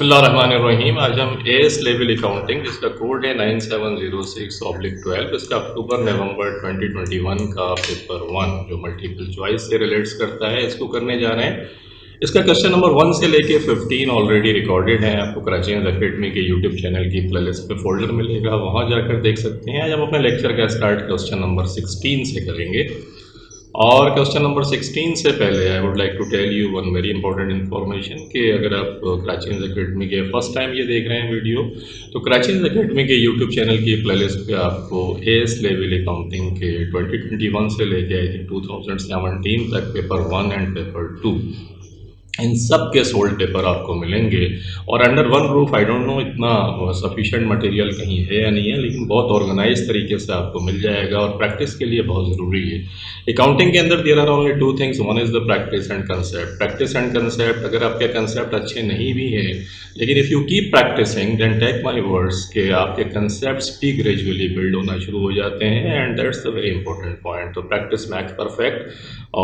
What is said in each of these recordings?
बिस्मिल्लाहिर्रहमानिर्रहीम। आज हम एएस लेवल अकाउंटिंग, जिसका कोड है 9706/12, इसका अक्टूबर नवंबर 2021 का पेपर 1 जो मल्टीपल चॉइस से रिलेट्स करता है, इसको करने जा रहे हैं। इसका क्वेश्चन नंबर 1 से लेके 15 ऑलरेडी रिकॉर्डेड है। आपको कराची अकेडमी के यूट्यूब चैनल की प्लेलिस्ट पे फोल्डर मिलेगा, वहाँ जाकर देख सकते हैं। आज हम अपने लेक्चर का स्टार्ट क्वेश्चन नंबर 16 से करेंगे। और क्वेश्चन नंबर 16 से पहले I would like to tell you one very important information कि अगर आप कराची अकेडमी के फर्स्ट टाइम ये देख रहे हैं वीडियो, तो कराची अकेडमी के यूट्यूब चैनल की प्लेलिस्ट पे आपको एएस लेवल अकाउंटिंग के 2021 से लेके आई थिंक 2017 तक पेपर 1 एंड पेपर 2 इन सब के सोल्ड पेपर आपको मिलेंगे। और under one roof I don't know इतना सफिशिएंट मटेरियल कहीं है या नहीं है, लेकिन बहुत ऑर्गेनाइज तरीके से आपको मिल जाएगा और प्रैक्टिस के लिए बहुत ज़रूरी है। अकाउंटिंग के अंदर there are only two things, one is the practice and concept. Practice and concept, अगर आपके कंसेप्ट अच्छे नहीं भी हैं, लेकिन if you keep practising then take my words के आपके कंसेप्ट भी ग्रेजुअली बिल्ड होना शुरू हो जाते हैं, and that's the very important point. तो प्रैक्टिस मैक्स परफेक्ट,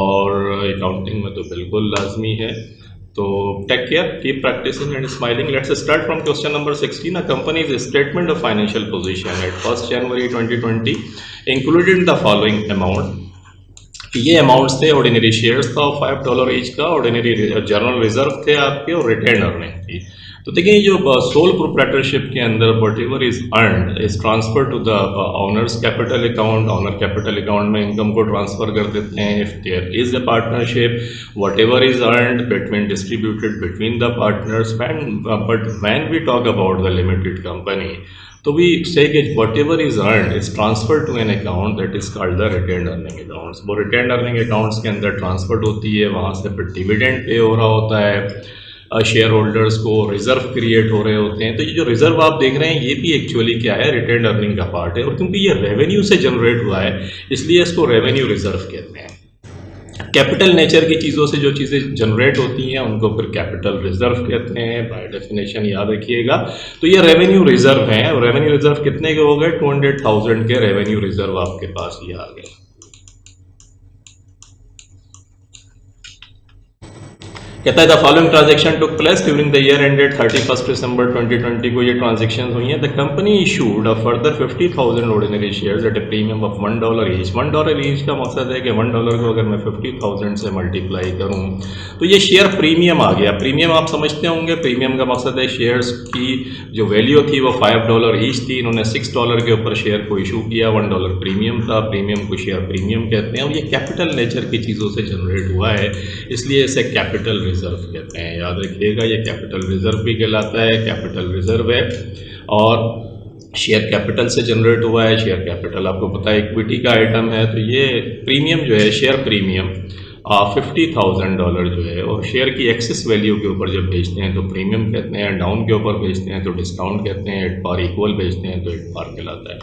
और अकाउंटिंग में तो बिल्कुल लाजमी है। तो take care, keep practicing and smiling. Let's start from question number 16. A company's statement of financial position at 1st January 2020 included the following amount. ये amounts थे, ऑर्डिनरी शेयर्स था $5 ईच का, ऑर्डिनरी जर्नल रिजर्व थे आपके, और retain earning थी। तो देखिए, जो सोल प्रोप्राइटरशिप के अंदर whatever is earned is transfer to the owner's capital account. Owner capital account में इनकम को ट्रांसफर कर देते हैं। If there is a partnership, whatever is earned between distributed between the partners. But when we talk about the limited company, तो we say whatever is earn is transfer to an account that is called the retain earning accounts. वो retain earning accounts के अंदर transfer होती है, वहाँ से फिर dividend pay हो रहा होता है, शेयर होल्डर्स को रिजर्व क्रिएट हो रहे होते हैं। तो ये जो रिजर्व आप देख रहे हैं, ये भी एक्चुअली क्या है, रिटेन अर्निंग का पार्ट है। और क्योंकि ये रेवेन्यू से जनरेट हुआ है, इसलिए इसको रेवेन्यू रिजर्व कहते हैं। कैपिटल नेचर की चीज़ों से जो चीज़ें जनरेट होती हैं, उनको फिर कैपिटल रिजर्व कहते हैं, बाय डेफिनेशन याद रखिएगा। तो ये रेवेन्यू रिजर्व हैं, और रेवेन्यू रिजर्व कितने के हो गए, 200,000 के रेवेन्यू रिजर्व आपके पास ये आ गए। कहता है the following transaction took place during the year ended 31 December 2020 को ये ट्रांजेक्शन हुई हैं। The company issued a further 50,000 ordinary shares at a premium of $1 each. $1 each का मकसद है कि $1 को अगर मैं 50,000 से मल्टीप्लाई करूं तो ये शेयर प्रीमियम आ गया। प्रीमियम आप समझते होंगे, प्रीमियम का मकसद है शेयर्स की जो वैल्यू थी वो $5 ईच थी, इन्होंने $6 के ऊपर शेयर को इशू किया, $1 प्रीमियम था, प्रीमियम को शेयर प्रीमियम कहते हैं। और ये कैपिटल नेचर की चीज़ों से जनरेट हुआ है, इसलिए इसे कैपिटल रिजर्व कहते हैं। याद रखिएगा, ये कैपिटल रिजर्व भी कहलाता है, कैपिटल रिजर्व है। और शेयर कैपिटल से जनरेट हुआ है। शेयर कैपिटल आपको पता है इक्विटी का आइटम है। तो ये प्रीमियम जो है, शेयर प्रीमियम $50,000 जो है, और शेयर की एक्सेस वैल्यू के ऊपर जब बेचते हैं तो प्रीमियम कहते हैं, डाउन के ऊपर बेचते हैं तो डिस्काउंट कहते हैं, एट पार इक्वल बेचते हैं तो एट पार कहलाता है।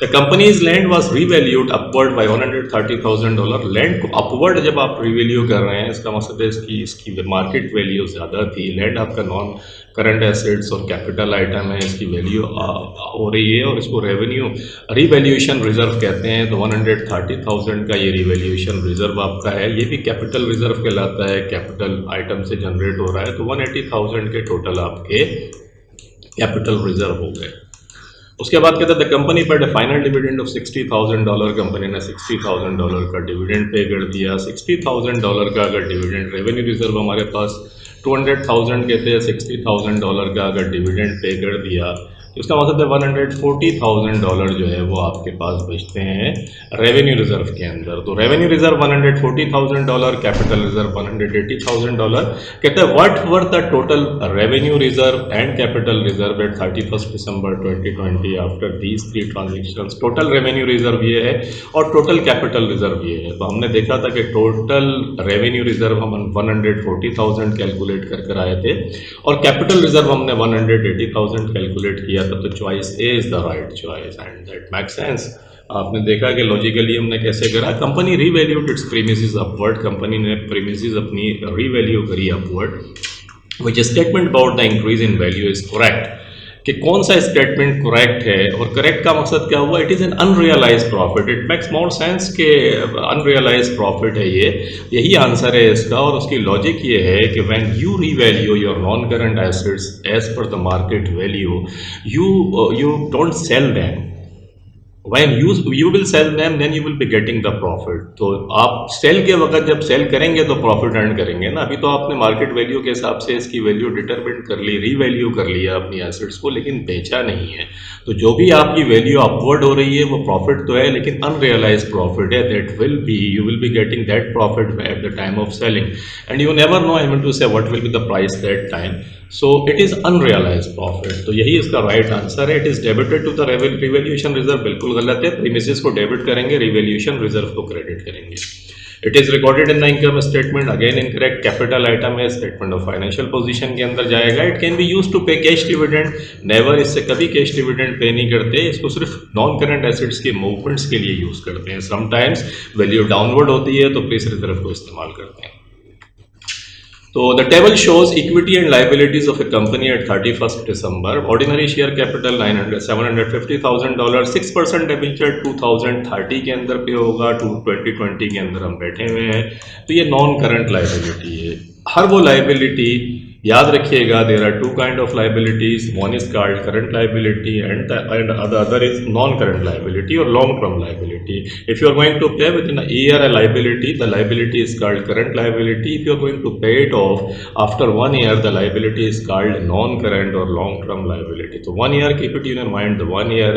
The companies land was revalued upward by $130,000। Land को अपवर्ड जब आप रिवैल्यू कर रहे हैं, इसका मतलब है इसकी मार्केट वैल्यू ज़्यादा थी। लैंड आपका नॉन करंट एसेट्स और कैपिटल आइटम है, इसकी वैल्यू हो रही है, और इसको रेवेन्यू रिवैल्यूएशन रिजर्व कहते हैं। तो 130,000 का ये रिवैल्यूएशन रिजर्व आपका है, ये भी कैपिटल रिजर्व कहलाता है, कैपिटल आइटम से जनरेट हो रहा है। तो 180,000 के टोटल आपके कैपिटल रिजर्व हो गए। उसके बाद कहते हैं the company paid a final dividend of $60,000। Company ने $60,000 का डिविडेंड पे कर दिया। $60,000 का अगर डिविडेंड, रेवेन्यू रिजर्व हमारे पास 200,000 के थे, $60,000 का अगर डिविडेंड पे कर दिया तो इसका मतलब है $140,000 जो है वो आपके पास बचते हैं रेवेन्यू रिजर्व के अंदर। तो रेवेन्यू रिजर्व $140,000, कैपिटल रिजर्व $180,000। कहते हैं what were the total revenue reserve and capital reserve at 31 December 2020 after these 3 transactions. Total revenue reserve ये है और टोटल कैपिटल रिजर्व ये है। तो हमने देखा था कि टोटल रेवेन्यू रिजर्व हम 140,000 कैलकुलेट कर आए थे, और कैपिटल रिजर्व हमने 180,000 कैलकुलेट किया। तो choice A is the right choice and that makes sense. आपने देखा कि लॉजिकली हमने कैसे करा। Company revalued it's premises upward. Company ने प्रीमिसेस अपनी रीवैल्यू करी upward, which statement about the increase in value is correct. कि कौन सा स्टेटमेंट करेक्ट है, और करेक्ट का मकसद क्या हुआ, it is an unrealised profit, it makes more sense कि अनरियलाइज प्रॉफिट है ये, यही आंसर है इसका। और उसकी लॉजिक ये है कि when you revalue your non current assets as per the market value, you don't sell them. When you will sell them, then you will be getting the profit. तो आप सेल के वक्त जब सेल करेंगे तो प्रॉफिट अर्न करेंगे ना। अभी तो आपने मार्केट वैल्यू के हिसाब से इसकी वैल्यू डिटरमिन कर ली, रीवैल्यू कर लिया अपनी एसेट्स को, लेकिन बेचा नहीं है। तो जो भी आपकी वैल्यू अपवर्ड हो रही है वो प्रॉफिट तो है, लेकिन अनरियलाइज प्रॉफिट है। That will be, you will be getting that profit at the time of selling, and you never know, I mean to say, what will be the price that time. So it is unrealise profit. तो यही इसका right answer है। It is debited to the revaluation reserve, बिल्कुल गलत है। Premises को debit करेंगे, revaluation reserve को क्रेडिट करेंगे। It is recorded in the income statement, again incorrect. Capital item है, स्टेटमेंट ऑफ फाइनेंशियल पोजीशन के अंदर जाएगा। It can be use to pay cash dividend, never, इससे कभी कैश डिविडेंड पे नहीं करते, इसको सिर्फ नॉन करंट एसेट्स के मूवमेंट्स के लिए यूज करते हैं। समटाइम्स वैल्यू डाउनवर्ड होती है तो प्लेस रिजर्व को इस्तेमाल करते हैं। So the table shows equity and liabilities of a company at 31st December. Ordinary share capital $750,000, 6% debenture 2030 के अंदर पे होगा, 2020 के अंदर हम बैठे हुए हैं। तो ये नॉन करंट लाइबिलिटी है। हर वो लाइबिलिटी, याद रखिएगा, there are two kind of liabilities, one is called current liability and the other is non current liability और long term liability. If you are going to pay within a year a liability, the liability is called current liability. If you are going to pay it off after 1 year, the liability is called non current or long term liability. So 1 year, keep it in your mind, the 1 year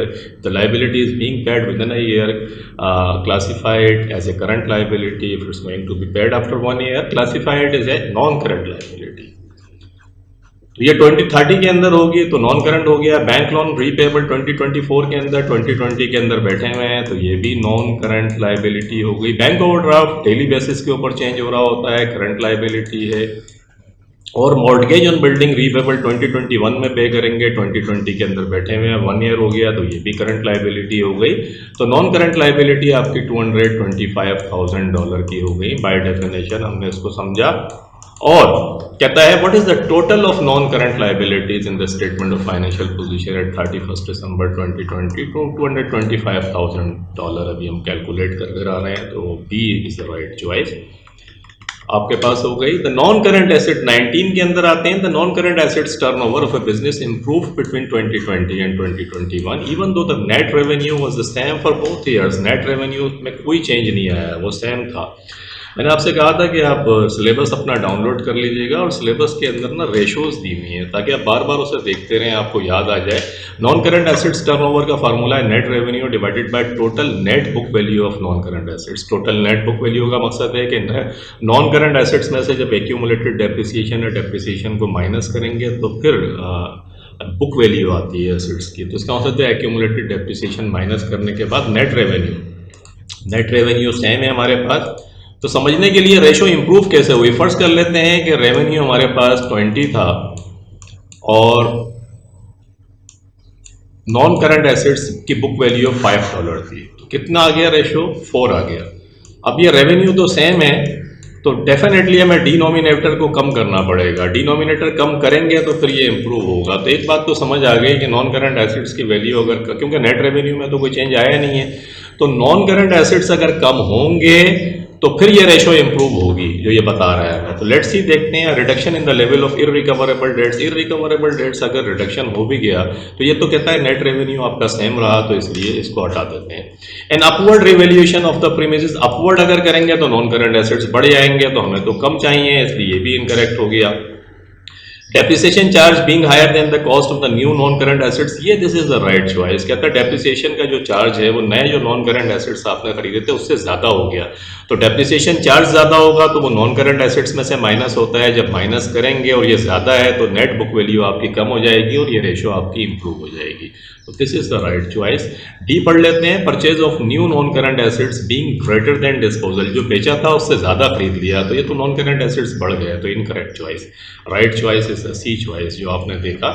the liability is being paid within a year, classify it as a current liability. If it's going to be paid after 1 year, classify it as a non current liability. तो ये 2030 के अंदर होगी तो non current हो गया। Bank loan repayable 2024 के अंदर, 2020 के अंदर बैठे हुए हैं तो ये भी नॉन करंट लाइबिलिटी हो गई। बैंक ओवरड्राफ्ट डेली बेसिस के ऊपर चेंज हो रहा होता है, करंट लाइबिलिटी है। और मॉर्टगेज ऑन बिल्डिंग रीपेबल 2021 में पे करेंगे, 2020 के अंदर बैठे हुए हैं, 1 ईयर हो गया तो ये भी करंट लाइबिलिटी हो गई। तो नॉन करंट लाइबिलिटी आपकी $225,000 की हो गई। बाय डेफिनेशन हमने इसको समझा। और कहता है what is the total of non current liabilities in the statement of financial position at 31st December 2020 to $225,000। अभी हम कैलकुलेट कर आ रहे हैं, तो B is the right choice आपके पास हो गई। द नॉन करंट एसेट 19 के अंदर आते हैं। The non current assets turnover of a business improve between 2020 and 2021 even though the net revenue was the same for both years. Net revenue में कोई चेंज नहीं आया, वो सेम था। मैंने आपसे कहा था कि आप सिलेबस अपना डाउनलोड कर लीजिएगा और सिलेबस के अंदर ना रेशोज दी हुई हैं ताकि आप बार बार उसे देखते रहें, आपको याद आ जाए। नॉन करंट एसेट्स टर्नओवर का फार्मूला है net revenue divided by total net book value of non current assets. Total net book value का मकसद है कि नॉन करंट एसेट्स में से जब एक्यूमुलेटेड डेप्रिसिएशन या डेप्रिसिएशन को माइनस करेंगे तो फिर बुक वैल्यू आती है एसेट्स की। तो इसका मतलब है एक्यूमुलेटेड डेप्रिसिएशन माइनस करने के बाद नेट रेवेन्यू सेम है हमारे पास। तो समझने के लिए रेशो इंप्रूव कैसे हुई, फर्स्ट कर लेते हैं कि रेवेन्यू हमारे पास 20 था और नॉन करंट एसेट्स की बुक वैल्यू $5 थी, तो कितना आ गया रेशो, 4 आ गया। अब ये रेवेन्यू तो सेम है तो डेफिनेटली हमें डिनोमिनेटर को कम करना पड़ेगा। डिनोमिनेटर कम करेंगे तो फिर ये इंप्रूव होगा। तो एक बात तो समझ आ गई कि नॉन करंट एसेट्स की वैल्यू अगर, क्योंकि नेट रेवेन्यू में तो कोई चेंज आया नहीं है, तो नॉन करंट एसेट्स अगर कम होंगे तो फिर ये रेशो इंप्रूव होगी जो ये बता रहा है। तो लेट्स सी देखते हैं reduction in the level of irrecoverable debts. Irrecoverable debts अगर रिडक्शन हो भी गया तो ये तो कहता है नेट रेवेन्यू आपका सेम रहा, तो इसलिए इसको हटा देते हैं। An upward revaluation of the premises, upward अगर करेंगे तो नॉन करंट एसेट्स बढ़ जाएंगे, तो हमें तो कम चाहिए, इसलिए ये भी इनकरेक्ट हो गया। Depreciation charge being higher than the cost of the new non current assets, ये this is the right choice. कहता है डेप्रिसिएशन का जो चार्ज है वो नए जो नॉन करंट एसेट्स आपने खरीदे थे उससे ज्यादा हो गया, तो डेप्रिसिएशन चार्ज ज्यादा होगा तो वो नॉन करंट एसेट्स में से माइनस होता है। जब माइनस करेंगे और ये ज्यादा है तो नेट बुक वैल्यू आपकी कम हो जाएगी और ये रेशो आपकी इंप्रूव हो जाएगी। तो this is the right choice. D पढ़ लेते हैं। Purchase of new non current assets being greater than disposal, जो बेचा था उससे ज्यादा खरीद लिया तो ये तो नॉन करंट एसेट्स बढ़ गए, तो incorrect choice. Right choice is C choice जो आपने देखा।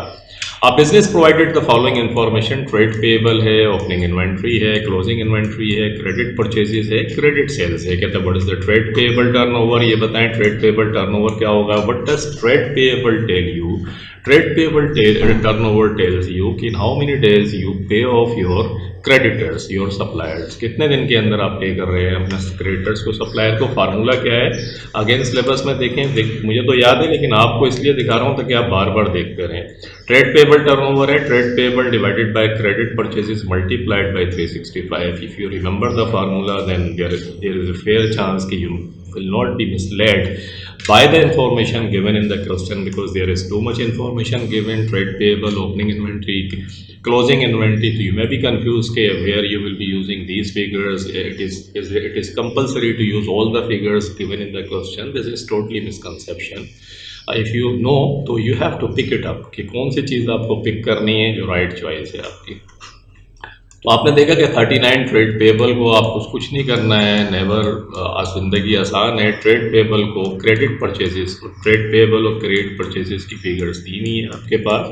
अब business provided the following information, trade payable है, ओपनिंग इन्वेंट्री है, क्लोजिंग इन्वेंट्री है, क्रेडिट परचेजेस है, क्रेडिट सेल्स है। कहते हैं what is the trade payable turnover, ये बताएं ट्रेड पेबल टर्नओवर क्या होगा। What does trade payable tell you, trade payable turnover tells you कि how many days you pay off your creditors, your suppliers, कितने दिन के अंदर आप पे कर रहे हैं अपने क्रेडिटर्स को, सप्लायर को। फार्मूला क्या है, अगेन सिलेबस में देखें, मुझे तो याद है लेकिन आपको इसलिए दिखा रहा हूँ ताकि आप बार बार देखते रहें। ट्रेड पेबल टर्नओवर है, trade payable divided by credit purchases multiplied by 365। If you remember the formula then there is a fair chance कि you will not be misled by the information given in the question, because there is too much information given, trade payable, opening inventory, closing inventory, so you may be confused where you will be using these figures. It is compulsory to use all the figures given in the question. This is totally misconception. If you know तो you have to pick it up कि कौन सी चीज़ आपको pick करनी है जो right choice है आपकी। तो आपने देखा कि 39 ट्रेड पेबल को आपको कुछ नहीं करना है, नेवर, ज़िंदगी आसान है। ट्रेड पेबल को क्रेडिट परचेजेस, ट्रेड पेबल और क्रेडिट परचेजेस की फिगर्स दी हुई है आपके पास,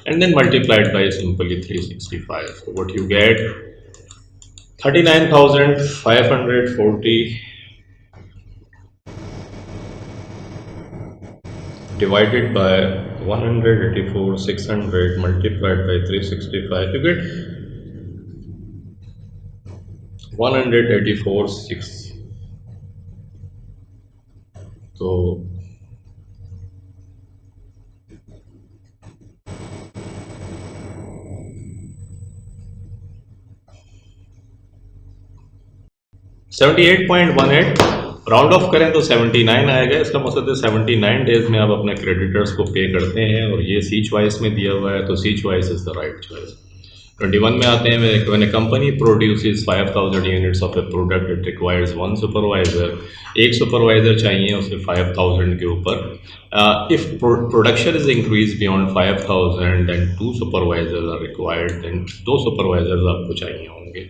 and then multiplied by simply 365। What you get 39,540 divided by 184,600 multiplied by 365, you get 184,600। तो $78.18 राउंड ऑफ करें तो 79 आएगा। इसका मतलब है 79 डेज में आप अपने क्रेडिटर्स को पे करते हैं, और ये सी चॉइस में दिया हुआ है, तो C choice is the right choice. 21 में आते हैं, when a company produces 5000 units of a product it requires one supervisor, एक सुपरवाइजर चाहिए उसे 5000 के ऊपर। If production is increase beyond 5000 and 2 supervisors are required, then 2 supervisors आपको चाहिए होंगे।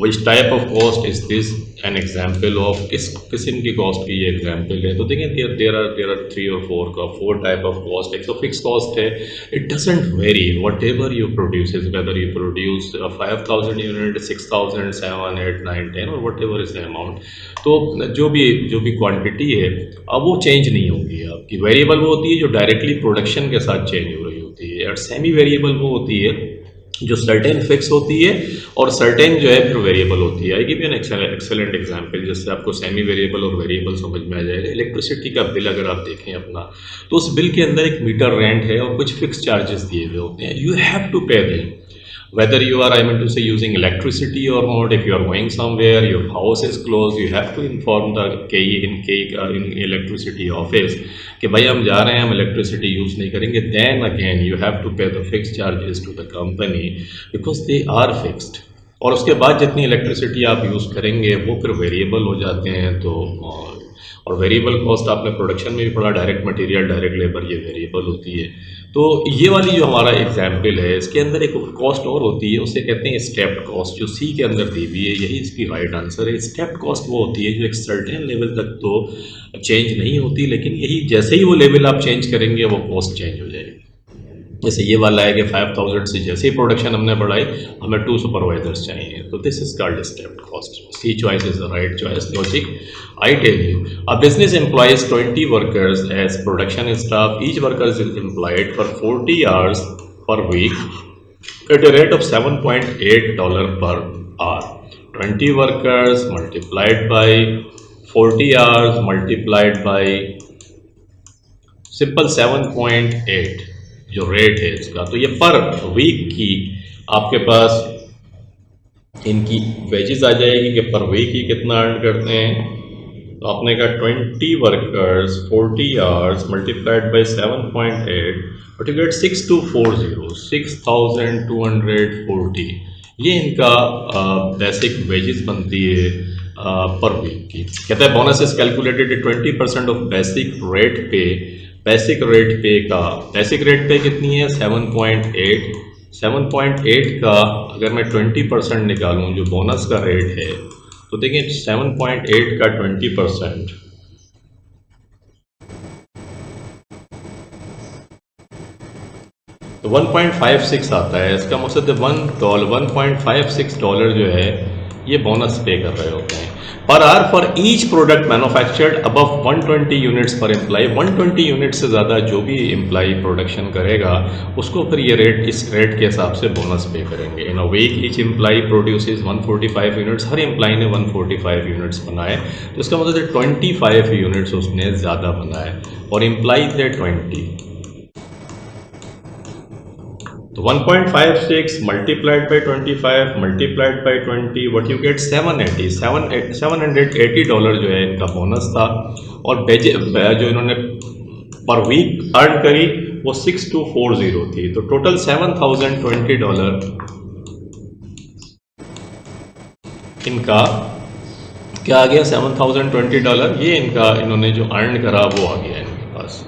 Which type of cost is this an example of, किस किस्म की कॉस्ट की ये एग्जाम्पल है। तो देखें देर आर 3 और 4 टाइप ऑफ कॉस्ट। एक तो फिक्स कॉस्ट है, it doesn't very what ever you produces, whether you produce 5000 unit, 6000, 7, 8, 9, 10 और what ever is the amount. तो जो भी क्वांटिटी है अब वो चेंज नहीं होगी आपकी। वेरिएबल वो होती है जो डायरेक्टली प्रोडक्शन के साथ चेंज हो रही होती है, और सेमी वेरिएबल वो होती है जो सर्टेन फिक्स होती है और सर्टेन जो है फिर वेरिएबल होती है। I give you an excellent example जिससे आपको सेमी वेरिएबल और वेरिएबल समझ में आ जाएगा। इलेक्ट्रिसिटी का बिल अगर आप देखें अपना, तो उस बिल के अंदर एक मीटर रेंट है और कुछ फिक्स चार्जेस दिए हुए होते हैं। You have to pay them, whether you are, I mean to say, using electricity or not. If you are going somewhere, your house is closed, you have to inform the KE in electricity office कि भाई हम जा रहे हैं, हम electricity use नहीं करेंगे। then again you have to pay the fixed charges to the company because they are fixed। और उसके बाद जितनी इलेक्ट्रिसिटी आप यूज़ करेंगे वो फिर वेरिएबल हो जाते हैं। तो और वेरिएबल कॉस्ट आपने प्रोडक्शन में भी पढ़ा, डायरेक्ट मटेरियल, डायरेक्ट लेबर, ये वेरिएबल होती है। तो ये वाली जो हमारा एग्जाम्पल है इसके अंदर एक कॉस्ट और होती है, उसे कहते हैं स्टेप्ड कॉस्ट, जो सी के अंदर दी हुई है, यही इसकी राइट आंसर है। स्टेप्ड कॉस्ट वो होती है जो एक सर्टेन लेवल तक तो चेंज नहीं होती, लेकिन यही जैसे ही वो लेवल आप चेंज करेंगे वो कॉस्ट चेंज हो जाएगी। जैसे ये वाला है कि 5000 से जैसे ही प्रोडक्शन हमने बढ़ाई, हमें 2 सुपरवाइजर्स चाहिए, तो this is called stepped cost. C choice is the right choice. Logic I tell you, a business employs 20 workers as production staff. Each worker is employed for 40 hours per week at a rate of $7.8 per hour. 20 workers multiplied by 40 hours multiplied by simple 7.8 जो rate है इसका, तो ये पर week की आपके पास इनकी wages आ जाएगी कि पर वीक ही कितना अर्न करते हैं। तो आपने कहा 20 workers 40 hours multiplied by 7.8, but you get 6240, 6240। ये इनका बेसिक वेजेस बनती है पर वीक की। कहता है bonus is calculated 20% of basic rate पे। बेसिक रेट पे कितनी है 7.8। 7.8 का अगर मैं 20% निकालूं जो बोनस का रेट है, तो देखिए 7.8 का 20% तो 1.56 आता है, इसका मकसद है $1.56 जो है ये बोनस पे कर रहे होते हैं पर R for each product manufactured above 120 units per employee. 120 unit से ज़्यादा जो भी एम्प्लाई प्रोडक्शन करेगा उसको फिर ये रेट, इस रेट के हिसाब से बोनस पे करेंगे। In a week each employee produces 145 units, हर एम्प्लाई ने 145 यूनिट्स बनाए तो इसका मतलब है 25 यूनिट्स उसने ज़्यादा बनाए और एम्प्लाई थे 20। तो 1.56 multiplied by 25 multiplied by 20 what you get $780 जो है इनका बोनस था और जो इन्होंने पर वीक अर्न करी वो 6240 थी। तो टोटल $7020 इनका क्या आ गया, $7020 ये इनका इन्होंने जो अर्न करा वो आ गया इनके पास।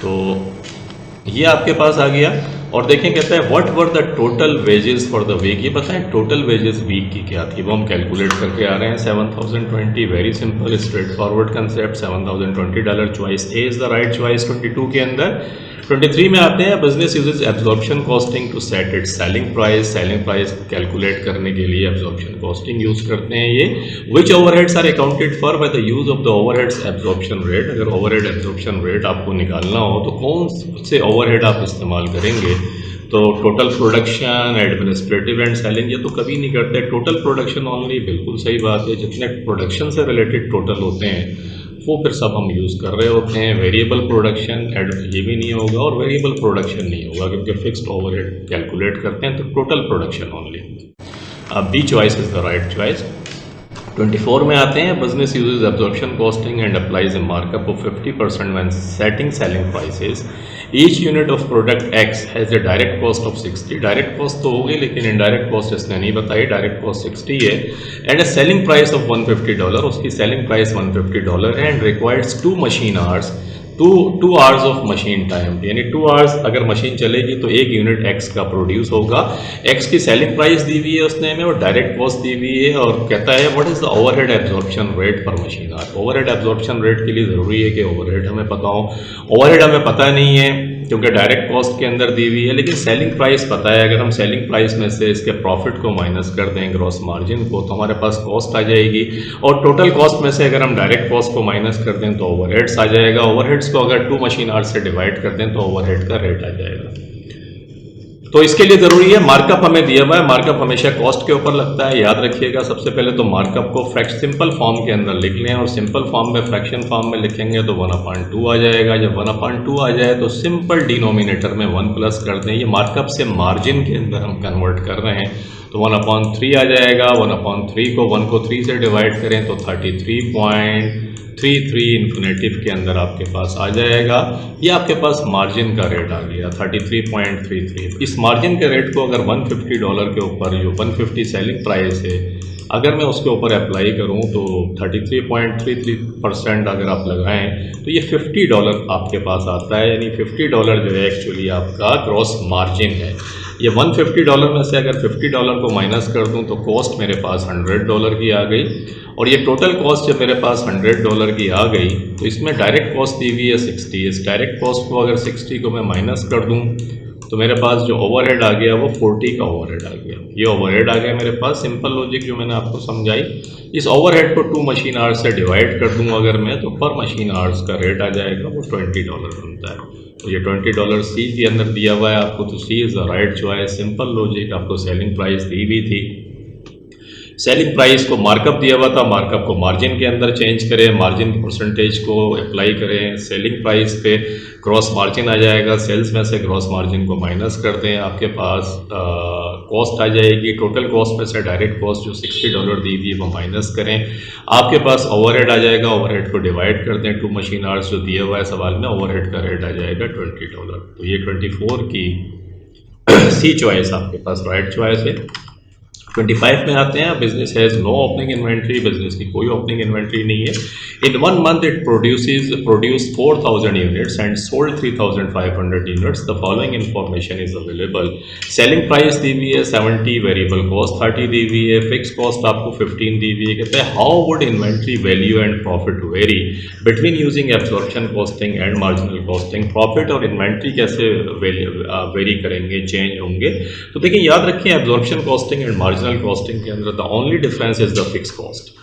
तो ये आपके पास आ गया और देखें कहता है what were the total wages for the week. ये बताएं टोटल वेजेस वीक की क्या थी, वो हम कैलकुलेट करके आ रहे हैं। 7020 very simple straightforward concept. $7020 choice A is the right choice 22 के अंदर। 23 में आते हैं business uses absorption costing to set its selling price. Selling price calculate करने के लिए एब्जॉर्प्शन कॉस्टिंग यूज करते हैं ये। Which overheads are accounted for by the use of the overheads absorption rate. अगर ओवरहेड एब्जॉर्प्शन रेट आपको निकालना हो तो कौन से ओवरहेड आप इस्तेमाल करेंगे। तो total production, administrative and selling ये तो कभी नहीं करते, टोटल प्रोडक्शन ओनली। बिल्कुल सही बात है, जितने प्रोडक्शन से रिलेटेड टोटल होते हैं वो फिर सब हम यूज़ कर रहे होते हैं। वेरिएबल प्रोडक्शन ये भी नहीं होगा और वेरिएबल प्रोडक्शन नहीं होगा क्योंकि फिक्स्ड ओवरहेड कैलकुलेट करते हैं। तो टोटल प्रोडक्शन ओनली। अब B choice is the right choice. 24 में आते हैं business uses absorption costing and applies a markup of 50% when setting selling prices. Each unit of product X has a direct cost of 60। Direct cost तो होगी लेकिन indirect cost इसने नहीं बताई, direct cost 60 है। And a selling price of $150, उसकी selling price $150 है। And requires 2 machine hours, 2 hours of machine time, यानी 2 आवर्स अगर मशीन चलेगी तो 1 यूनिट एक्स का प्रोड्यूस होगा। एक्स की सेलिंग प्राइस दी हुई है उसने में और डायरेक्ट कॉस्ट दी हुई है और कहता है what is the overhead absorption rate per machine hour. Overhead absorption rate के लिए ज़रूरी है कि ओवरहेड हमें पता हो। ओवरहेड हमें पता नहीं है क्योंकि डायरेक्ट कॉस्ट के अंदर दी हुई है, लेकिन सेलिंग प्राइस पता है। अगर हम सेलिंग प्राइस में से इसके प्रॉफिट को माइनस कर दें, ग्रॉस मार्जिन को, तो हमारे पास कॉस्ट आ जाएगी और टोटल कॉस्ट में से अगर हम डायरेक्ट कॉस्ट को माइनस कर दें तो ओवरहेड्स आ जाएगा। ओवरहेड्स को अगर 2 मशीन आवर्स से डिवाइड कर दें तो ओवरहेड का रेट आ जाएगा। तो इसके लिए ज़रूरी है मार्कअप हमें दिया हुआ है। मार्कअप हमेशा कॉस्ट के ऊपर लगता है, याद रखिएगा। सबसे पहले तो मार्कअप को सिंपल फॉर्म के अंदर लिख लें और सिंपल फॉर्म में फ्रैक्शन फॉर्म में लिखेंगे तो 1/2 आ जाएगा। जब 1/2 आ जाए तो सिंपल डिनोमिनेटर में 1 प्लस कर दें। ये मार्कअप से मार्जिन के अंदर हम कन्वर्ट कर रहे हैं तो 1/3 आ जाएगा। 1/3 को 1 को 3 से डिवाइड करें तो 33.33 इन्फिनेटिव के अंदर आपके पास आ जाएगा। ये आपके पास मार्जिन का रेट आ गया 33.33। इस मार्जिन के रेट को अगर $150 के ऊपर जो 150 सेलिंग प्राइस है अगर मैं उसके ऊपर अप्लाई करूं तो 33.33% अगर आप लगाएं तो ये $50 आपके पास आता है। यानी $50 जो है एक्चुअली आपका ग्रॉस मार्जिन है। ये $150 में से अगर $50 को माइनस कर दूं तो कॉस्ट मेरे पास $100 की आ गई और ये टोटल कॉस्ट जब मेरे पास $100 की आ गई तो इसमें डायरेक्ट कॉस्ट दी हुई है 60। इस डायरेक्ट कॉस्ट को अगर 60 को मैं माइनस कर दूं तो मेरे पास जो ओवरहेड आ गया वो 40 का ओवरहेड आ गया। ये ओवरहेड आ गया मेरे पास। सिंपल लॉजिक जो मैंने आपको समझाई, इस ओवरहेड को 2 मशीन आवर्स से डिवाइड कर दूं अगर मैं तो पर मशीन आवर्स का रेट आ जाएगा वो $20 बनता है। तो ये $20 सी के अंदर दिया हुआ है आपको, तो C is the right choice. Simple logic. आपको सेलिंग प्राइस दी हुई थी, सेलिंग प्राइस को मार्कअप दिया हुआ था, मार्कअप को मार्जिन के अंदर चेंज करें, मार्जिन परसेंटेज को अप्लाई करें, सेलिंग प्राइस पे ग्रॉस मार्जिन आ जाएगा, सेल्स में से ग्रॉस मार्जिन को माइनस कर दें, आपके पास कॉस्ट आ जाएगी। टोटल कॉस्ट में से डायरेक्ट कॉस्ट जो $60 दी हुई है वो माइनस करें, आपके पास ओवरहेड आ जाएगा। ओवरहेड को डिवाइड कर दें 2 मशीन आवर्स जो दिया हुआ है सवाल में, ओवरहेड का रेट आ जाएगा $20। तो ये 24 की सी चॉइस आपके पास राइट चॉइस है। 25 में आते हैं, business has no opening inventory, business की कोई ओपनिंग इन्वेंट्री नहीं है। In 1 month it produce 4000 units and sold 3500 units. The following information is available. Selling price दी हुई है 70, वेरिएबल कॉस्ट 30 दी हुई है, फिक्स कॉस्ट आपको 15 दी हुई है। कहते हैं how would inventory value and profit very between using absorption costing and marginal costing. Profit और इन्वेंट्री कैसे वेरी करेंगे, चेंज होंगे। तो देखिए याद रखें, absorption costing and marginal costing के अंदर the only difference is the fix cost.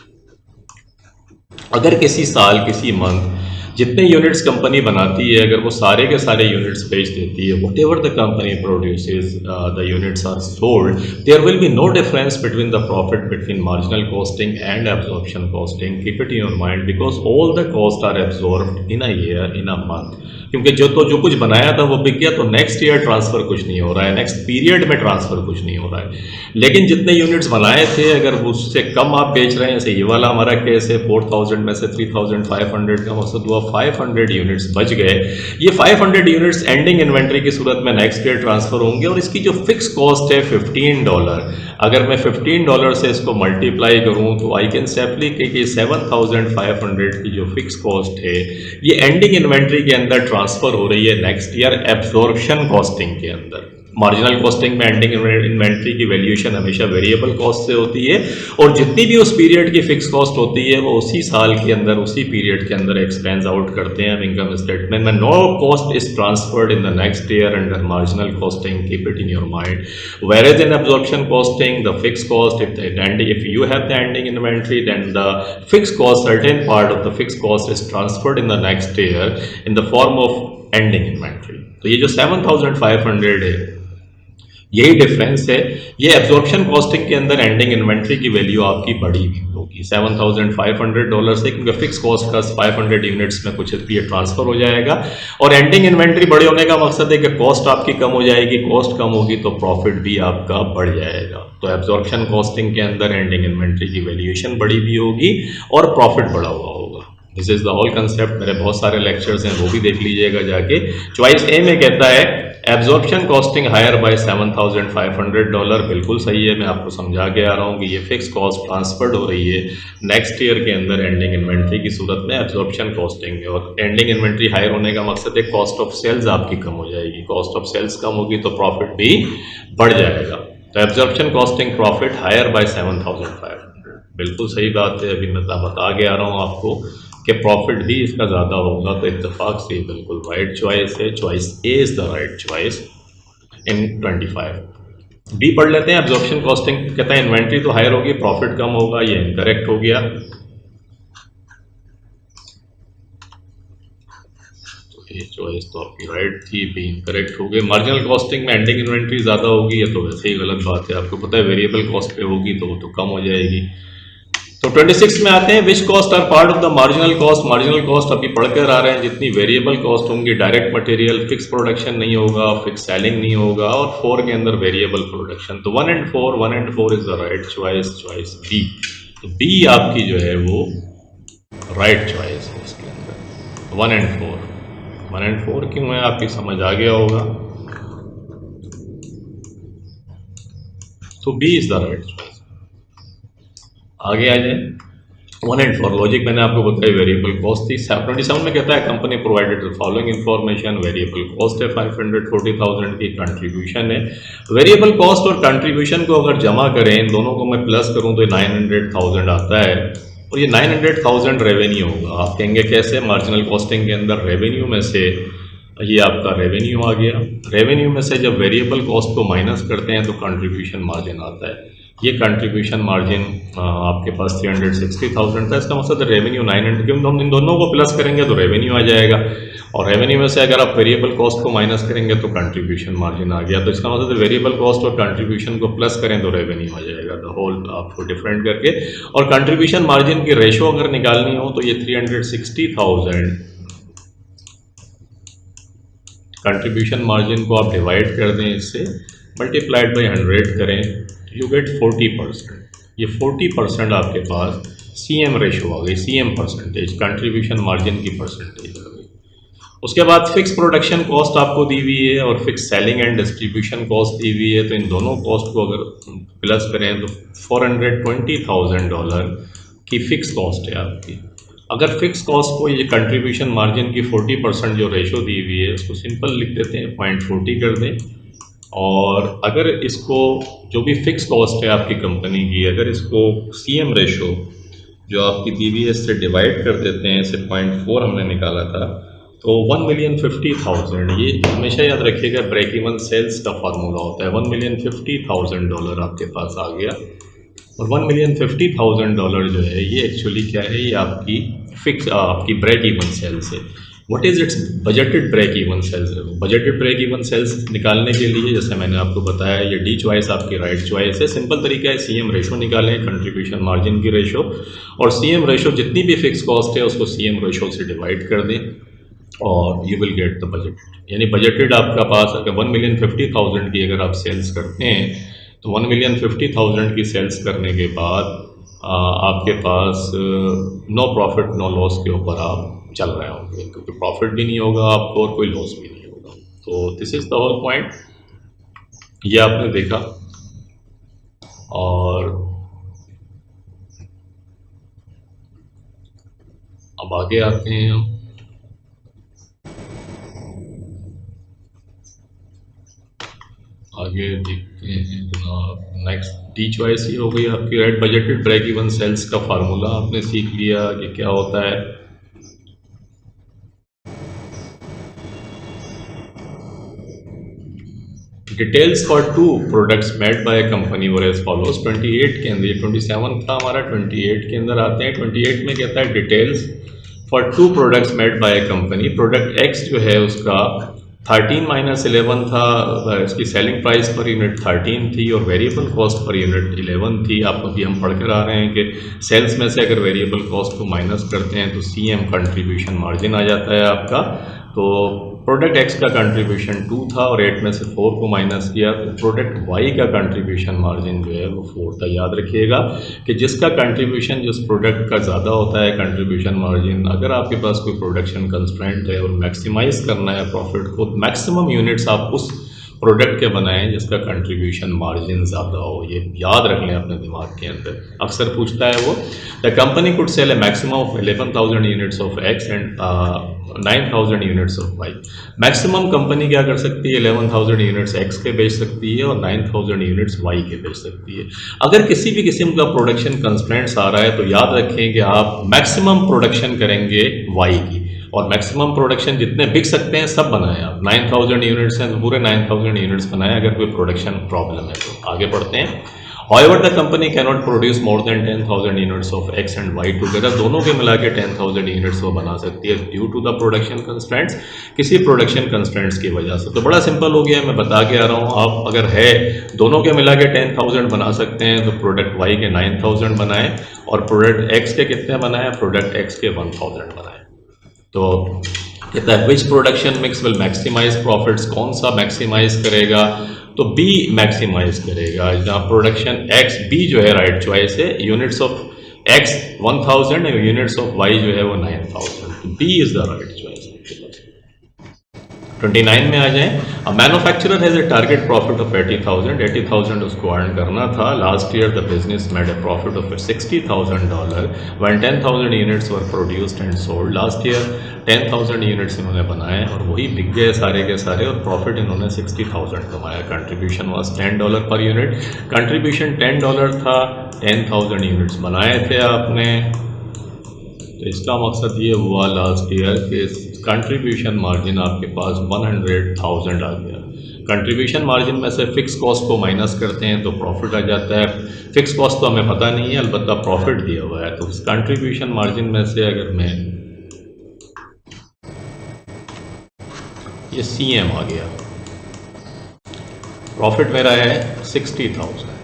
अगर किसी साल किसी मंथ जितने यूनिट्स कंपनी बनाती है, अगर वो सारे के सारे यूनिट्स बेच देती है, whatever the company produces the units are sold, there will be no difference between the profit between marginal costing and absorption costing. Keep it in your mind because all the cost are absorbed in a year, in a month. क्योंकि जो कुछ बनाया था वो बिक गया, तो next year transfer कुछ नहीं हो रहा है, नेक्स्ट पीरियड में ट्रांसफर कुछ नहीं हो रहा है। लेकिन जितने यूनिट्स बनाए थे, अगर उससे कम आप बेच रहे हैं, जैसे ये वाला हमारा केस है, 4000 में से 3500 का मकसद हुआ 500 यूनिट्स बच गए। ये 500 यूनिट्स एंडिंग इन्वेंट्री की सूरत में नेक्स्ट ईयर ट्रांसफर होंगे, और इसकी जो फिक्स कॉस्ट है $15, अगर मैं $15 से इसको मल्टीप्लाई करूं तो आई कैन सेफली कि 7500 की जो फिक्स कॉस्ट है ये एंडिंग इन्वेंट्री के अंदर ट्रांसफर हो रही है नेक्स्ट ईयर एब्जॉर्प्शन कॉस्टिंग के अंदर। मार्जिनल कॉस्टिंग में एंडिंग इन्वेंट्री की वैल्यूएशन हमेशा वेरिएबल कॉस्ट से होती है, और जितनी भी उस पीरियड की फिक्स कॉस्ट होती है वो उसी साल के अंदर, उसी पीरियड के अंदर एक्सपेंस आउट करते हैं इनकम स्टेटमेंट में। No cost is transferred in the next year under marginal costing, keep it in your mind. whereas in absorption costing, the fixed cost, if you have the ending inventory, then the fixed cost, certain part of the fixed cost is transferred in the next year in the form of ending inventory। तो ये जो 7500 है, यही difference है। ये absorption costing के अंदर ending inventory की वैल्यू आपकी बढ़ी हुई होगी $7500 से, क्योंकि फिक्स कॉस्ट का 500 यूनिट्स में कुछ ये ट्रांसफर हो जाएगा, और एंडिंग इन्वेंट्री बड़े होने का मकसद है कि कॉस्ट आपकी कम हो जाएगी, कॉस्ट कम होगी तो प्रॉफिट भी आपका बढ़ जाएगा। तो एब्जॉर्प्शन कॉस्टिंग के अंदर एंडिंग इन्वेंट्री की वैल्यूएशन बढ़ी हुई होगी और प्रॉफिट बढ़ा हुआ होगा। This is the whole concept. मेरे बहुत सारे लेक्चर्स हैं, वो भी देख लीजिएगा जाके। चॉइस ए में कहता है एब्जॉर्प्शन कॉस्टिंग हायर बाय $7500, बिल्कुल सही है। मैं आपको समझा के आ रहा हूँ कि ये फिक्स कॉस्ट ट्रांसफर्ड हो रही है नेक्स्ट ईयर के अंदर एंडिंग इन्वेंट्री की सूरत में एब्जॉर्प्शन कॉस्टिंग में, और एंडिंग इन्वेंट्री हायर होने का मकसद है कॉस्ट ऑफ सेल्स आपकी कम हो जाएगी, कॉस्ट ऑफ सेल्स कम होगी तो प्रॉफिट भी बढ़ जाएगा। तो absorption costing profit higher by 7500, बिल्कुल सही बात है। अभी मैं बता के आ रहा हूँ आपको कि प्रॉफिट भी इसका ज़्यादा होगा, तो इत्तेफाक से बिल्कुल राइट चॉइस है। Choice A is the right choice in 25। B पढ़ लेते हैं। एब्जॉर्प्शन कॉस्टिंग कहता है इन्वेंट्री तो हायर होगी, प्रॉफिट कम होगा, ये इनकरेक्ट हो गया। तो ये चॉइस तो आपकी राइट थी, बी इनकरेक्ट हो गई। मार्जिनल कॉस्टिंग में एंडिंग इन्वेंट्री ज़्यादा होगी, ये तो वैसे ही गलत बात है। आपको पता है वेरिएबल कॉस्ट पे होगी तो वो तो कम हो जाएगी। तो 26 में आते हैं, which cost are part of the marginal cost. Marginal cost अभी पढ़कर आ रहे हैं, जितनी वेरिएबल कॉस्ट होंगी, डायरेक्ट मटेरियल, फिक्स प्रोडक्शन नहीं होगा, फिक्स सेलिंग नहीं होगा, और 4 के अंदर वेरिएबल प्रोडक्शन। तो 1 and 4 is the right choice, choice B. तो बी आपकी जो है वो राइट चॉइस है इसके अंदर। 1 and 4 क्यों है आपकी समझ आ गया होगा। तो B is the right choice. आगे आ जाए, 1 and 4 लॉजिक मैंने आपको बताया, वेरिएबल कॉस्ट थी। 27 में कहता है company provided the following information. Variable cost है 540,000 की, कंट्रीब्यूशन है। वेरिएबल कॉस्ट और कंट्रीब्यूशन को अगर जमा करें, इन दोनों को मैं प्लस करूं तो 900,000 आता है, और ये 900,000 रेवेन्यू होगा। आप कहेंगे कैसे, मार्जिनल कॉस्टिंग के अंदर रेवेन्यू में से ये आपका रेवेन्यू आ गया। रेवेन्यू में से जब वेरिएबल कॉस्ट को माइनस करते हैं तो कंट्रीब्यूशन मार्जिन आता है। ये कंट्रीब्यूशन मार्जिन आपके पास 360,000 था। इसका मतलब रेवेन्यू 900, क्योंकि हम इन दोनों को प्लस करेंगे तो रेवेन्यू आ जाएगा, और रेवेन्यू में से अगर आप वेरिएबल कॉस्ट को माइनस करेंगे तो कंट्रीब्यूशन मार्जिन आ गया। तो इसका मतलब वेरिएबल कॉस्ट और कंट्रीब्यूशन को प्लस करें तो रेवेन्यू आ जाएगा। द होल आपको डिफरेंट करके, और कंट्रीब्यूशन मार्जिन की रेशो अगर निकालनी हो तो ये 360,000 कंट्रीब्यूशन मार्जिन को आप डिवाइड कर दें, इससे मल्टीप्लाइड बाई 100 करें, यू गेट 40%। ये 40% आपके पास CM रेशो आ गई, CM परसेंटेज, कंट्रीब्यूशन मार्जिन की परसेंटेज आ गई। उसके बाद फिक्स प्रोडक्शन कॉस्ट आपको दी हुई है और fix selling and distribution cost दी हुई है। तो इन दोनों कॉस्ट को अगर प्लस करें तो $420,000 की फ़िक्स कॉस्ट है आपकी। अगर फिक्स कॉस्ट को ये कंट्रीब्यूशन मार्जिन की 40% जो रेशो दी हुई है उसको सिंपल लिख देते हैं, 0.40 कर दें। और अगर इसको जो भी फ़िक्स कॉस्ट है आपकी कंपनी की, अगर इसको CM रेशो जो आपकी दी हुई है इससे डिवाइड कर देते हैं, इसे 0.4 हमने निकाला था, तो 1,50,000, ये हमेशा याद रखिएगा ब्रेक इवन सेल्स का फार्मूला होता है। $1,50,000 आपके पास आ गया और $1,50,000 जो है ये एक्चुअली क्या है, ये आपकी फिक्स आपकी ब्रेक इवन सेल्स है। What is its budgeted break even sales? Budgeted break even sales निकालने के लिए जैसे मैंने आपको बताया, ये डी चॉइस आपकी राइट चॉइस है। सिंपल तरीका है, CM रेशो निकालें, कंट्रीब्यूशन मार्जिन की रेशो, और CM रेशो जितनी भी फिक्स कॉस्ट है उसको CM रेशो से डिवाइड कर दें और you will get the budgeted. यानी बजटेड आपका पास अगर 1,50,000 की अगर आप सेल्स करते हैं तो 1,50,000 की सेल्स करने के बाद आपके पास नो प्रॉफिट नो लॉस के ऊपर आप चल रहे होंगे, क्योंकि प्रॉफिट भी नहीं होगा आपको और कोई लॉस भी नहीं होगा। तो this is the whole point, ये आपने देखा। और अब आगे आते हैं हम, आगे देखते हैं जनाब। नेक्स्ट डी चॉइस ये हो गई आपकी right. Budgeted break even sales का फार्मूला आपने सीख लिया कि क्या होता है। Details for 2 products made by company were as follows. 28 के अंदर, 27 था हमारा, 28 के अंदर आते हैं। 28 में कहता है details for 2 products made by company. Product X जो है उसका 13 - 11 था, इसकी सेलिंग प्राइस पर यूनिट 13 थी और वेरिएबल कॉस्ट पर यूनिट 11 थी। आपको भी हम पढ़ कर आ रहे हैं कि सेल्स में से अगर वेरिएबल कॉस्ट को माइनस करते हैं तो CM कंट्रीब्यूशन मार्जिन आ जाता है आपका। तो प्रोडक्ट X का कंट्रीब्यूशन 2 था और 8 में से 4 को माइनस किया तो प्रोडक्ट Y का कंट्रीब्यूशन मार्जिन जो है वो 4 था। याद रखिएगा कि जिसका कंट्रीब्यूशन जिस प्रोडक्ट का ज़्यादा होता है कंट्रीब्यूशन मार्जिन, अगर आपके पास कोई प्रोडक्शन कंस्ट्रेंट है और मैक्सिमाइज़ करना है प्रॉफिट को, मैक्सिमम यूनिट्स आप उस प्रोडक्ट के बनाएं जिसका कंट्रीब्यूशन मार्जिन ज़्यादा हो। ये याद रख लें अपने दिमाग के अंदर, अक्सर पूछता है वो। The company could sell a maximum of 11,000 units of X and 9,000 units of Y। Maximum company क्या कर सकती है, 11,000 यूनिट्स X के बेच सकती है और 9,000 यूनिट्स Y के बेच सकती है। अगर किसी भी किस्म का प्रोडक्शन कंस्ट्रेंट्स आ रहा है तो याद रखें कि आप मैक्सिमम प्रोडक्शन करेंगे Y की, और मैक्सिमम प्रोडक्शन जितने बिक सकते हैं सब बनाएं आप। 9,000 यूनिट्स हैं तो पूरे 9,000 यूनिट्स बनाएं अगर कोई प्रोडक्शन प्रॉब्लम है तो। आगे बढ़ते हैं। However, the company cannot produce more than 10,000 units of X and Y together। दोनों के मिला के 10,000 यूनिट्स वो बना सकती है due to the production constraints, किसी प्रोडक्शन कंस्ट्रेंट्स की वजह से। तो बड़ा सिंपल हो गया, मैं बता के आ रहा हूँ। आप अगर है दोनों के मिला के 10,000 बना सकते हैं तो प्रोडक्ट Y के 9,000 बनाएं और प्रोडक्ट X के कितने बनाएं, प्रोडक्ट X के 1,000 बनाएं। तो कहता है which production mix will maximise profits, कौन सा मैक्सिमाइज करेगा, तो B मैक्सिमाइज करेगा। जहाँ प्रोडक्शन X, B जो है राइट चॉइस है। यूनिट्स ऑफ X 1,000 और यूनिट्स ऑफ Y जो है वो 9,000, तो B is the right choice. 29 में आ जाएं। A manufacturer has a target profit of 80,000 उसको अर्न करना था। Last year the business made a profit of $60,000 when 10,000 units were produced and sold. Last year 10,000 units इन्होंने बनाए और वही बिक गए सारे के सारे और प्रॉफिट इन्होंने 60,000 कमाया। Contribution was $10 per unit. Contribution $10 था, 10,000 यूनिट्स बनाए थे आपने, तो इसका मकसद ये हुआ लास्ट ईयर कि कंट्रीब्यूशन मार्जिन आपके पास 100,000 आ गया। कंट्रीब्यूशन मार्जिन में से फिक्स कॉस्ट को माइनस करते हैं तो प्रॉफिट आ जाता है। फिक्स कॉस्ट तो हमें पता नहीं है, अलबत्ता प्रॉफिट दिया हुआ है। तो इस कंट्रीब्यूशन मार्जिन में से अगर मैं ये CM आ गया, प्रॉफिट मेरा है 60,000।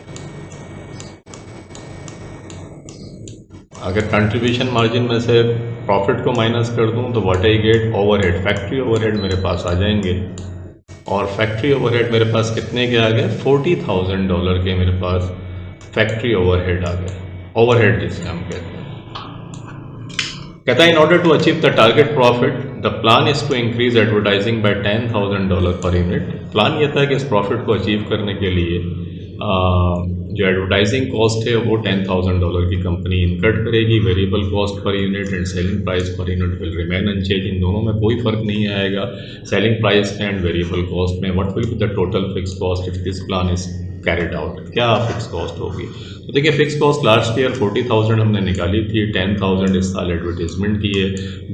अगर कंट्रीब्यूशन मार्जिन में से प्रॉफिट को माइनस कर दूं तो what I get, overhead, factory overhead मेरे पास आ जाएंगे। और फैक्ट्री ओवरहेड मेरे पास कितने के आ गए, $40,000 के मेरे पास फैक्ट्री ओवरहेड आ गए। ओवरहेड जिसे हम कहते हैं। कहता है in order to achieve the target profit the plan is to increase advertising by $10,000 per unit. Plan ये था कि इस प्रॉफिट को अचीव करने के लिए जो एडवर्टाइजिंग कॉस्ट है वो $10,000 की कंपनी इनकट करेगी। Variable cost per unit and selling price per unit will remain unchange. इन दोनों में कोई फ़र्क नहीं आएगा, सेलिंग प्राइस में एंड वेरिएबल कॉस्ट में। What will be the total fix cost if this plan is carried out? क्या फिक्स कॉस्ट होगी? तो देखिए, फिक्स कॉस्ट लास्ट ईयर 40,000 हमने निकाली थी, 10,000 इस साल एडवर्टीजमेंट की है।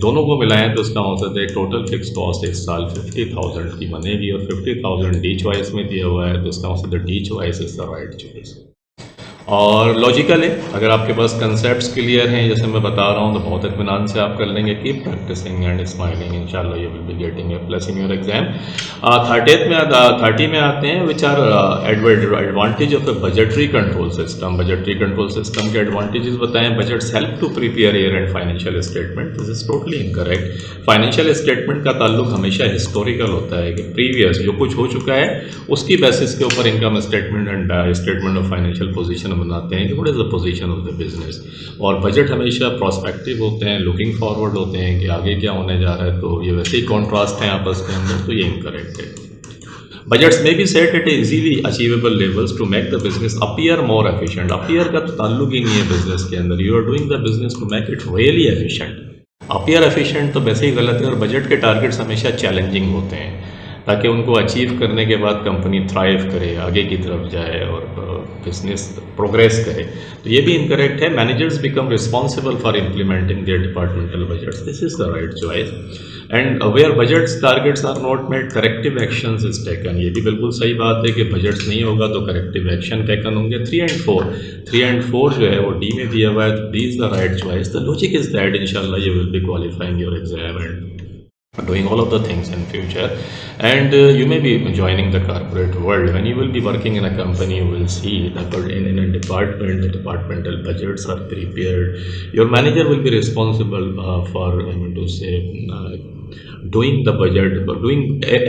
दोनों को मिलाएं तो इसका मतलब है टोटल फिक्स कॉस्ट इस साल 50,000 की बनेगी, और 50,000 डी चॉइस में दिया हुआ है, तो इसका मतलब D choice is the right choice. और लॉजिकल है, अगर आपके पास कंसेप्ट्स क्लियर हैं जैसे मैं बता रहा हूँ तो बहुत इत्मीनान से आप कर लेंगे। कीप प्रैक्टिसिंग एंड स्माइलिंग, इंशाल्लाह you will be getting A plus in your exam. 30 में आते हैं which are advantage of a budgetary control system. Budgetary control system के एडवांटेजेस बताएं। Budgets help to prepare year end financial statement. This is totally incorrect. Financial statement का ताल्लुक हमेशा historical होता है कि प्रीवियस जो कुछ हो चुका है उसकी बेसिस के ऊपर income statement and statement of financial position बनाते हैं कि what is the position of the business. और बजट हमेशा प्रोस्पेक्टिव होते हैं, लुकिंग फॉरवर्ड होते हैं कि आगे क्या होने जा रहा है। तो ये वैसे ही कॉन्ट्रास्ट हैं आपस के अंदर, तो ये इनकरेक्ट है। बजट्स में भी set at easily achievable levels to make the business appear more efficient. Appear का तो ताल्लुक ही नहीं है बिजनेस के अंदर, you are doing the business to make it really efficient. Appear efficient तो वैसे ही गलत है। और बजट के टारगेट्स हमेशा चैलेंजिंग होते हैं ताकि उनको अचीव करने के बाद कंपनी थ्राइव करे, आगे की तरफ जाए और बिजनेस प्रोग्रेस करे। तो ये भी इनकरेक्ट है। Managers become responsible for implementing their departmental budgets. This is the right choice. And where budgets targets are not met, corrective actions is taken. ये भी बिल्कुल सही बात है कि बजट्स नहीं होगा तो करेक्टिव एक्शन टेकन होंगे। 3 and 4 जो है वो डी में दिया हुआ है, तो D is the right choice. The logic is that इंशाल्लाह you will be qualifying your exam and doing all of the things in future. And you may be joining the corporate world. When you will be working in a company, you will see that in a department the departmental budgets are prepared. Your manager will be responsible for, I mean to say, doing the budget, doing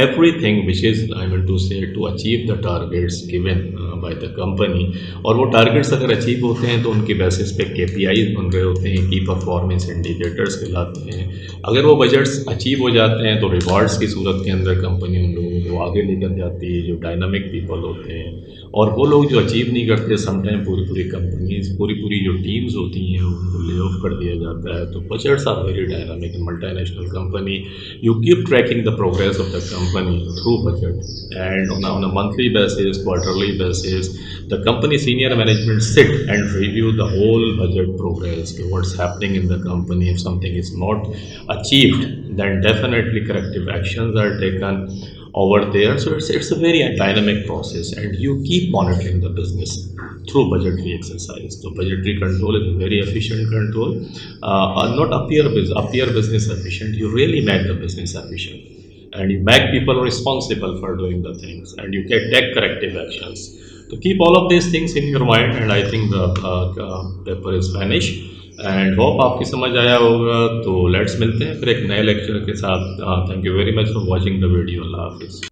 everything which is, I mean to say, to achieve the targets given by the company. और वो targets अगर achieve होते हैं तो उनकी basis पे KPIs बन रहे होते हैं, की परफॉर्मेंस इंडिकेटर्स कहलाते हैं। अगर वो बजट्स अचीव हो जाते हैं तो रिवॉर्ड्स की सूरत के अंदर कंपनी उन लोगों को आगे लेकर जाती है जो डायनामिक पीपल होते हैं। और वो लोग जो अचीव नहीं करते, समटाइम पूरी कंपनीज, पूरी जो टीम्स होती हैं उनको ले ऑफ कर दिया जाता है। तो budgets are very dynamic in multinational company. You keep tracking the progress of the company through budget, and on a monthly basis, quarterly basis, the company senior management sit and review the whole budget progress, what's happening in the company. If something is not achieved, then definitely corrective actions are taken over there. So it's a very dynamic process, and you keep monitoring the business through budgetary exercise. So budgetary control is a very efficient control, not appear business efficient. You really make the business efficient, and you make people responsible for doing the things, and you can take corrective actions. So keep all of these things in your mind, and I think the paper is finished. And hope आपकी समझ आया होगा। तो let's मिलते हैं फिर एक नए लेक्चर के साथ। Thank you very much for watching the video. अल्लाह हाफिज़।